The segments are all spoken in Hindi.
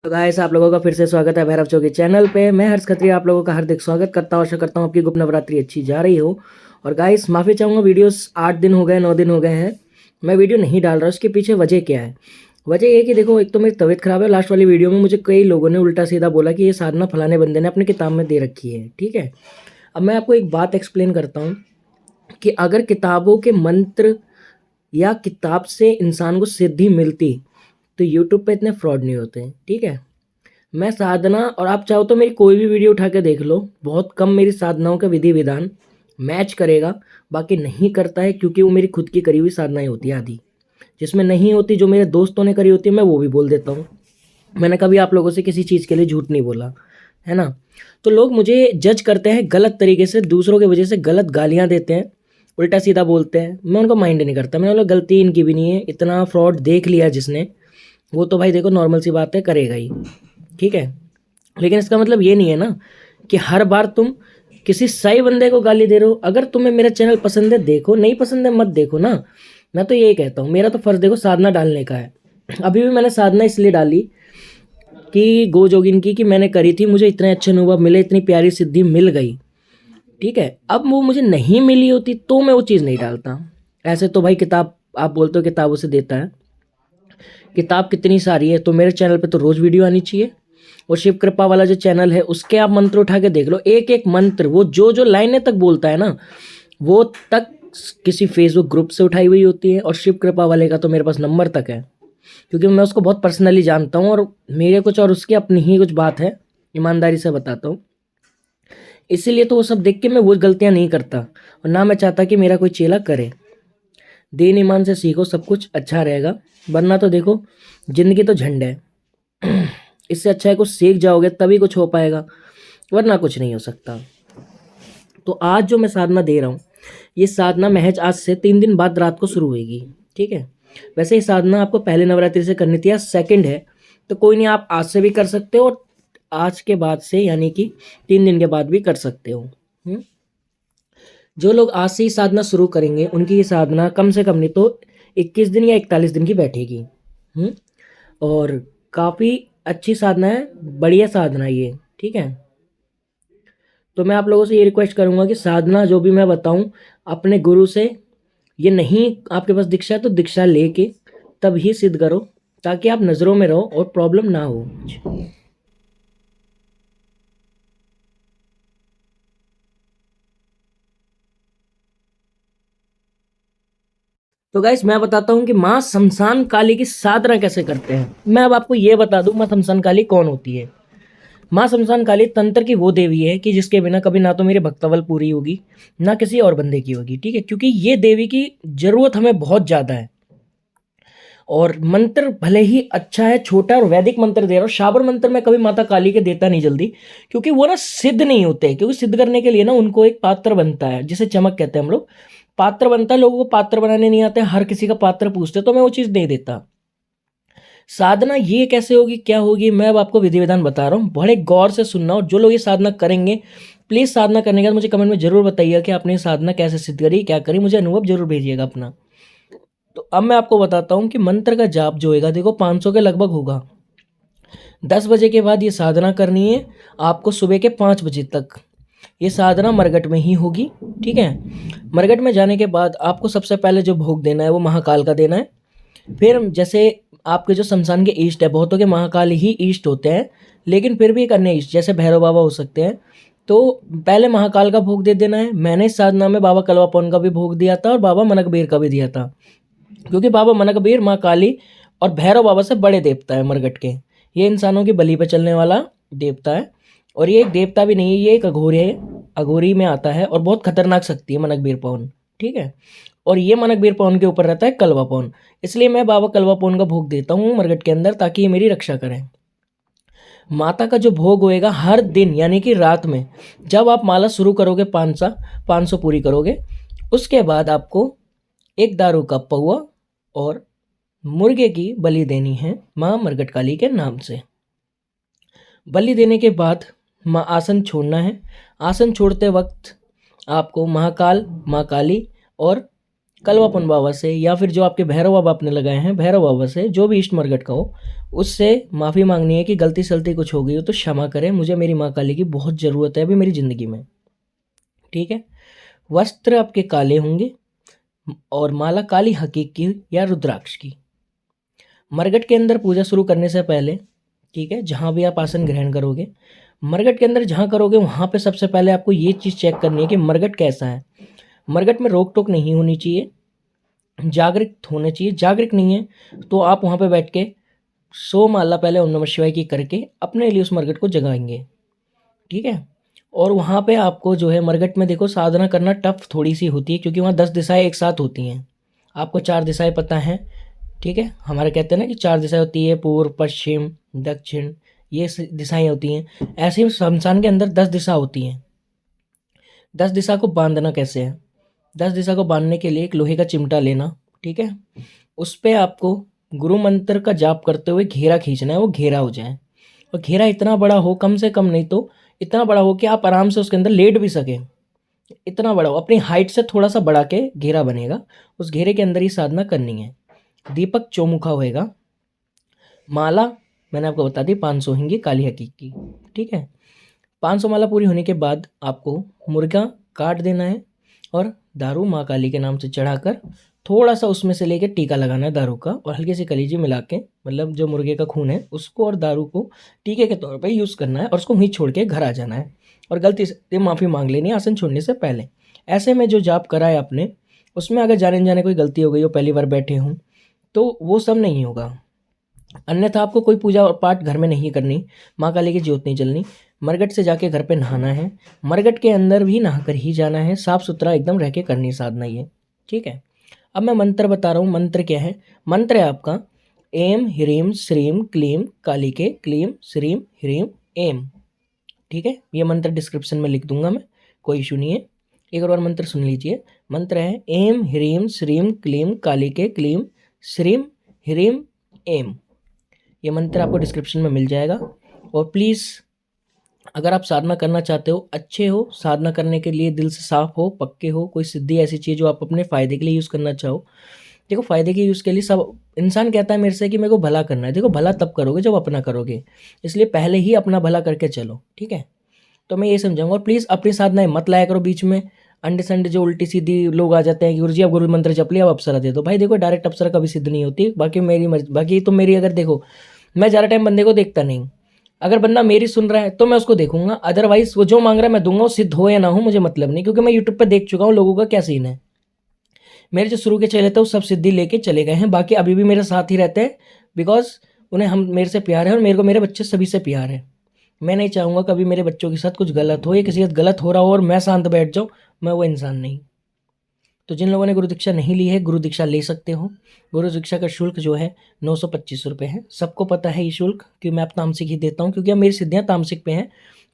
तो गाइस आप लोगों का फिर से स्वागत है भैरव चौकी चैनल पे। मैं हर्ष खत्री आप लोगों का हार्दिक स्वागत करता हूँ। आशा करता हूँ आपकी गुप्त नवरात्रि अच्छी जा रही हो। और गाइस माफ़ी चाहूँगा, वीडियोस 8 दिन हो गए 9 दिन हो गए हैं मैं वीडियो नहीं डाल रहा। उसके पीछे वजह क्या है? वजह ये कि देखो, एक तो मेरी तबीयत खराब है। लास्ट वाली वीडियो में मुझे कई लोगों ने उल्टा सीधा बोला कि ये साधना फलाने बंदे ने अपनी किताब में दे रखी है। ठीक है, अब मैं आपको एक बात एक्सप्लेन करता हूँ कि अगर किताबों के मंत्र या किताब से इंसान को सिद्धि मिलती तो यूट्यूब पे इतने फ्रॉड नहीं होते। ठीक है, मैं साधना, और आप चाहो तो मेरी कोई भी वीडियो उठा के देख लो, बहुत कम मेरी साधनाओं का विधि विधान मैच करेगा। बाकी नहीं करता है क्योंकि वो मेरी खुद की करी हुई साधनाएं होती है आधी। जिसमें नहीं होती, जो मेरे दोस्तों ने करी होती है, मैं वो भी बोल देता हूँ। मैंने कभी आप लोगों से किसी चीज़ के लिए झूठ नहीं बोला है ना। तो लोग मुझे जज करते हैं गलत तरीके से, दूसरों की वजह से गलत गालियाँ देते हैं, उल्टा सीधा बोलते हैं। मैं उनको माइंड नहीं करता। मैंने बोला गलती इनकी भी नहीं है, इतना फ्रॉड देख लिया जिसने, वो तो भाई देखो नॉर्मल सी बात है, करेगा ही। ठीक है, लेकिन इसका मतलब ये नहीं है ना कि हर बार तुम किसी सही बंदे को गाली दे रहे हो। अगर तुम्हें मेरा चैनल पसंद है देखो, नहीं पसंद है मत देखो ना। मैं तो यही कहता हूँ, मेरा तो फर्ज देखो साधना डालने का है। अभी भी मैंने साधना इसलिए डाली कि गो जोगिन की मैंने करी थी, मुझे इतने अच्छे अनुभव मिले, इतनी प्यारी सिद्धि मिल गई। ठीक है, अब वो मुझे नहीं मिली होती तो मैं वो चीज़ नहीं डालता। ऐसे तो भाई किताब, आप बोलते हो किताबों से देता है, किताब कितनी सारी है, तो मेरे चैनल पे तो रोज़ वीडियो आनी चाहिए। और शिव कृपा वाला जो चैनल है उसके आप मंत्र उठा के देख लो, एक एक मंत्र वो जो जो लाइनें तक बोलता है ना, वो तक किसी फेसबुक ग्रुप से उठाई हुई होती है। और शिव कृपा वाले का तो मेरे पास नंबर तक है, क्योंकि मैं उसको बहुत पर्सनली जानता हूँ और मेरे कुछ और उसकी अपनी ही कुछ बात है, ईमानदारी से बताता हूँ। इसीलिए तो वो सब देख के मैं वो गलतियाँ नहीं करता, और ना मैं चाहता कि मेरा कोई चेला करे। दीन ईमान से सीखो, सब कुछ अच्छा रहेगा। वरना तो देखो, जिंदगी तो झंड है। इससे अच्छा है कुछ सीख जाओगे तभी कुछ हो पाएगा, वरना कुछ नहीं हो सकता। तो आज जो मैं साधना दे रहा हूँ, ये साधना महज आज से 3 दिन बाद रात को शुरू होगी। ठीक है, वैसे ये साधना आपको पहले नवरात्रि से करनी थी, आज सेकंड है, तो कोई नहीं, आप आज से भी कर सकते हो और आज के बाद से यानी कि 3 दिन के बाद भी कर सकते हो। जो लोग आज से ही साधना शुरू करेंगे उनकी ये साधना कम से कम नहीं तो 21 दिन या 41 दिन की बैठेगी। और काफ़ी अच्छी साधना है, बढ़िया साधना है ये। ठीक है, तो मैं आप लोगों से ये रिक्वेस्ट करूंगा कि साधना जो भी मैं बताऊं अपने गुरु से, ये नहीं आपके पास दीक्षा है तो दीक्षा लेके तब ही सिद्ध करो, ताकि आप नज़रों में रहो और प्रॉब्लम ना हो। तो गाइस मैं बताता हूँ कि माँ शमशान काली की साधना कैसे करते हैं। मैं अब आपको ये बता दूं माँ शमशान काली कौन होती है। माँ शमशान काली तंत्र की वो देवी है कि जिसके बिना कभी ना तो मेरी भक्तवल पूरी होगी, ना किसी और बंदे की होगी। ठीक है, क्योंकि ये देवी की जरूरत हमें बहुत ज़्यादा है। और मंत्र भले ही अच्छा है, छोटा और वैदिक मंत्र दे रहा हूँ। शाबर मंत्र मैं कभी माता काली के देता नहीं जल्दी, क्योंकि वो ना सिद्ध नहीं होते। क्योंकि सिद्ध करने के लिए ना उनको एक पात्र बनता है, जिसे चमक कहते हैं हम लोग। पात्र बनता है, लोगों को पात्र बनाने नहीं आते, हर किसी का पात्र पूछते, तो मैं वो चीज़ नहीं देता। साधना ये कैसे होगी, क्या होगी, मैं अब आपको विधि विधान बता रहा हूँ, बड़े गौर से सुनना। और जो लोग ये साधना करेंगे, प्लीज़ साधना करने के बाद मुझे कमेंट में जरूर बताइएगा कि आपने ये साधना कैसे सिद्ध करी, क्या करी, मुझे अनुभव जरूर भेजिएगा अपना। तो अब मैं आपको बताता हूँ कि मंत्र का जाप जो होगा, देखो 500 के लगभग होगा। 10 बजे के बाद ये साधना करनी है आपको, सुबह के 5 बजे तक। ये साधना मरघट में ही होगी। ठीक है, मरघट में जाने के बाद आपको सबसे पहले जो भोग देना है वो महाकाल का देना है। फिर जैसे आपके जो शमशान के ईष्ट है, बहुतों के महाकाल ही ईष्ट होते हैं, लेकिन फिर भी एक अन्य ईष्ट जैसे भैरव बाबा हो सकते हैं, तो पहले महाकाल का भोग दे देना है। मैंने इस साधना में बाबा कलवापौन का भी भोग दिया था और बाबा मनकबीर का भी दिया था, क्योंकि बाबा मनकबीर माँ काली और भैरव बाबा से बड़े देवता है मरघट के। ये इंसानों की बलि पे चलने वाला देवता है, और ये एक देवता भी नहीं है, ये एक अघोरी है, अघोरी में आता है, और बहुत खतरनाक शक्ति है मनकबीर पौन। ठीक है, और ये मनकबीर पौन के ऊपर रहता है कलवा पौन, इसलिए मैं बाबा कलवा पौन का भोग देता हूँ मरघट के अंदर, ताकि ये मेरी रक्षा करें। माता का जो भोग होएगा हर दिन यानी कि रात में, जब आप माला शुरू करोगे 500 पूरी करोगे, उसके बाद आपको एक दारू का पौआ और मुर्गे की बलि देनी है माँ मरघट काली के नाम से। बलि देने के बाद माँ आसन छोड़ना है। आसन छोड़ते वक्त आपको महाकाल, माँ काली और कलवापन बाबा से या फिर जो आपके भैरव बाबा आपने लगाए हैं भैरव बाबा से, जो भी इष्ट मरगट का हो, उससे माफ़ी मांगनी है कि गलती सलती कुछ हो गई हो तो क्षमा करें, मुझे मेरी माँ काली की बहुत ज़रूरत है अभी मेरी ज़िंदगी में। ठीक है। वस्त्र आपके काले होंगे और माला काली हकीक की या रुद्राक्ष की। मरगट के अंदर पूजा शुरू करने से पहले, ठीक है, जहाँ भी आप आसन ग्रहण करोगे, मरगट के अंदर जहाँ करोगे वहाँ पे सबसे पहले आपको ये चीज़ चेक करनी है कि मरगट कैसा है। मरगट में रोक टोक नहीं होनी चाहिए, जागृत होना चाहिए। जागृत नहीं है तो आप वहाँ पे बैठ के 100 माला पहले ओम नमः शिवाय की करके अपने लिए उस मरगट को जगाएंगे। ठीक है। और वहाँ पे आपको जो है मरगट में देखो साधना करना टफ थोड़ी सी होती है, क्योंकि वहाँ 10 दिशाएं एक साथ होती हैं। आपको 4 दिशाएं पता हैं, ठीक है। हमारे कहते हैं ना कि 4 दिशाएं होती है, पूर्व पश्चिम दक्षिण, ये दिशाएं होती हैं। ऐसे ही शमशान के अंदर 10 दिशा होती हैं। 10 दिशा को बांधना कैसे है? 10 दिशा को बांधने के लिए एक लोहे का चिमटा लेना, ठीक है। उस पर आपको गुरु मंत्र का जाप करते हुए घेरा खींचना है, वो घेरा हो जाए। और घेरा इतना बड़ा हो, कम से कम नहीं तो इतना बड़ा हो कि आप आराम से उसके अंदर लेट भी सकें, इतना बड़ा हो। अपनी हाइट से थोड़ा सा बढ़ा के घेरा बनेगा, उस घेरे के अंदर ही साधना करनी है। दीपक चौमुखा होएगा। माला मैंने आपको बता दी 500 होंगी काली हकीक की, ठीक है। 500 माला पूरी होने के बाद आपको मुर्गा काट देना है और दारू माँ काली के नाम से चढ़ाकर थोड़ा सा उसमें से लेकर टीका लगाना है दारू का, और हल्की सी कलीजी मिला के, मतलब जो मुर्गे का खून है उसको और दारू को टीके के तौर पे यूज़ करना है, और उसको वहीं छोड़ के घर आ जाना है। और गलती से माफ़ी मांग लेनी है आसन छोड़ने से पहले। ऐसे में जो जाप करा है आपने, उसमें अगर जाने जाने कोई गलती हो गई हो, पहली बार बैठे हों, तो वो सब नहीं होगा। अन्यथा आपको कोई पूजा और पाठ घर में नहीं करनी, माँ काली की ज्योत नहीं जलनी। मरगट से जाके घर पे नहाना है, मरगट के अंदर भी नहा कर ही जाना है, साफ सुथरा एकदम रह के करनी साधना ये, ठीक है। अब मैं मंत्र बता रहा हूँ। मंत्र क्या है? मंत्र है आपका एम ह्रीम श्रीम क्लीम कालिके क्लीम श्रीम ह्रीम एम, ठीक है। ये मंत्र डिस्क्रिप्शन में लिख दूंगा मैं, कोई इशू नहीं है। एक और मंत्र सुन लीजिए। मंत्र है एम ह्रीम श्रीम क्लीम कालिके क्लीम श्रीम ह्रीम एम। ये मंत्र आपको डिस्क्रिप्शन में मिल जाएगा। और प्लीज़ अगर आप साधना करना चाहते हो, अच्छे हो, साधना करने के लिए दिल से साफ हो, पक्के हो, कोई सिद्धि ऐसी चीज़ जो आप अपने फ़ायदे के लिए यूज़ करना चाहो। देखो फ़ायदे के यूज़ के लिए सब इंसान कहता है मेरे से कि मेरे को भला करना है। देखो भला तब करोगे जब अपना करोगे, इसलिए पहले ही अपना भला करके चलो, ठीक है। तो मैं ये समझाऊंगा। और प्लीज़ अपनी साधनाएं मत लाया करो बीच में अंडे संडे जो उल्टी सीधी लोग आ जाते हैं कि गुरु जी आप गुरु मंत्र जप लिया अब अप्सरा दे दो। भाई देखो डायरेक्ट अप्सरा कभी सिद्ध नहीं होती। बाकी मेरी मर्जी, बाकी तो मेरी, अगर देखो मैं ज़्यादा टाइम बंदे को देखता नहीं, अगर बंदा मेरी सुन रहा है तो मैं उसको देखूंगा, अदरवाइज वो जो मांग रहा है मैं दूंगा, वो सिद्ध हो या ना हो मुझे मतलब नहीं, क्योंकि मैं यूट्यूब पर देख चुका हूँ लोगों का क्या सीन है। मेरे जो शुरू के चले थे वो सब सिद्धि लेके चले गए हैं, बाकी अभी भी मेरे साथ ही रहते हैं, बिकॉज उन्हें हम मेरे से प्यार है और मेरे को मेरे बच्चे सभी से प्यार है। मैं नहीं चाहूँगा कभी मेरे बच्चों के साथ कुछ गलत हो या किसी के साथ गलत हो रहा हो और मैं शांत बैठ जाऊँ, मैं वो इंसान नहीं। तो जिन लोगों ने गुरु दीक्षा नहीं ली है, गुरु दीक्षा ले सकते हो। गुरु दीक्षा का शुल्क जो है 925 रुपये है। सबको पता है ये शुल्क कि मैं अब तामसिक ही देता हूँ, क्योंकि अब मेरी सिद्धियाँ तामसिक पे हैं,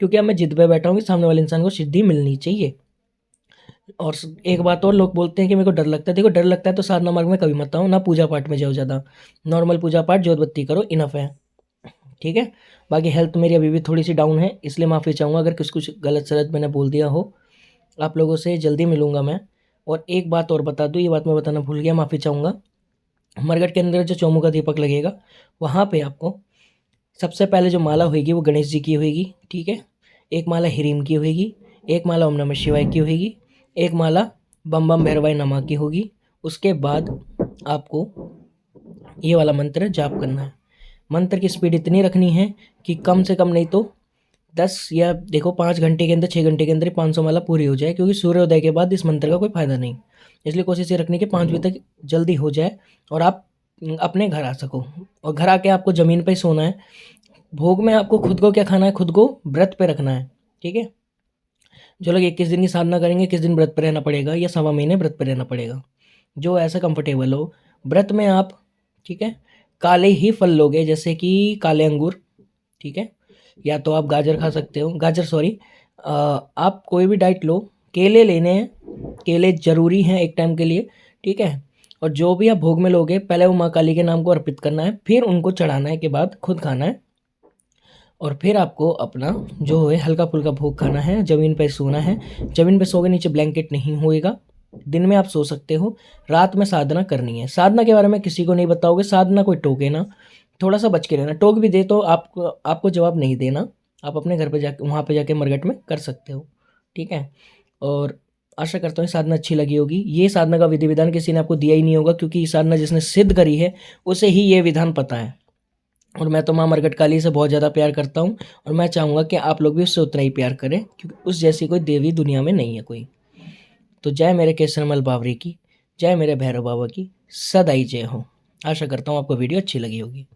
क्योंकि अब मैं जिद पे बैठा हूँ कि सामने वाले इंसान को सिद्धि मिलनी चाहिए। और एक बात और, लोग बोलते हैं कि मेरे को डर लगता है। देखो डर लगता है तो साधना मार्ग में कभी मत आओ, ना पूजा पाठ में जाओ ज़्यादा। नॉर्मल पूजा पाठ जोत बत्ती करो, इनफ है, ठीक है। बाकी हेल्थ मेरी अभी भी थोड़ी सी डाउन है, इसलिए माफ़ी चाहूँगा अगर कुछ गलत सलत मैंने बोल दिया हो। आप लोगों से जल्दी मिलूँगा मैं। और एक बात और बता दूँ, ये बात मैं बताना भूल गया, माफ़ी चाहूँगा। मरगट के अंदर जो चौमुखा दीपक लगेगा, वहाँ पे आपको सबसे पहले जो माला होगी वो गणेश जी की होगी, ठीक है। एक माला हीरीम की होगी, एक माला ओम नमः शिवाय की होगी, एक माला बम बम भैरवाय नमः की होगी। उसके बाद आपको ये वाला मंत्र जाप करना है। मंत्र की स्पीड इतनी रखनी है कि कम से कम नहीं तो 10 या देखो 5 घंटे के अंदर, 6 घंटे के अंदर 500 माला पूरी हो जाए, क्योंकि सूर्योदय के बाद इस मंत्र का कोई फायदा नहीं। इसलिए कोशिश ये रखनी कि 5 बजे तक जल्दी हो जाए और आप अपने घर आ सको। और घर आके आपको ज़मीन पर ही सोना है। भोग में आपको खुद को क्या खाना है, खुद को व्रत पे रखना है, ठीक है। जो लोग 21 दिन की साधना करेंगे, किस दिन व्रत पे रहना पड़ेगा या सवा महीने व्रत पे रहना पड़ेगा, जो ऐसा कंफर्टेबल हो। व्रत में आप, ठीक है, काले ही फल लोगे, जैसे कि काले अंगूर, ठीक है, या तो आप गाजर खा सकते हो, गाजर सॉरी, आप कोई भी डाइट लो। केले लेने हैं, केले ज़रूरी हैं एक टाइम के लिए, ठीक है। और जो भी आप भोग में लोगे पहले वो माँ काली के नाम को अर्पित करना है, फिर उनको चढ़ाना है, के बाद खुद खाना है, और फिर आपको अपना जो है हल्का फुल्का भोग खाना है। ज़मीन पे सोना है, ज़मीन पे सोगे, नीचे ब्लैंकेट नहीं होएगा, दिन में आप सो सकते हो, रात में साधना करनी है। साधना के बारे में किसी को नहीं बताओगे, साधना कोई टोके ना, थोड़ा सा बच के रहना। टोक भी दे तो आपको जवाब नहीं देना, आप अपने घर पे जाके वहाँ पे जाके मरघट में कर सकते हो, ठीक है। और आशा करता हूँ ये साधना अच्छी लगी होगी। ये साधना का विधि विधान किसी ने आपको दिया ही नहीं होगा, क्योंकि ये साधना जिसने सिद्ध करी है उसे ही ये विधान पता है। और मैं तो माँ मरघट काली से बहुत ज़्यादा प्यार करता हूँ, और मैं चाहूँगा कि आप लोग भी उससे उतना ही प्यार करें, क्योंकि उस जैसी कोई देवी दुनिया में नहीं है कोई। तो जय मेरे केसरमल बावरी की, जय मेरे भैरव बाबा की सदाई जय हो। आशा करता हूँ आपको वीडियो अच्छी लगी होगी।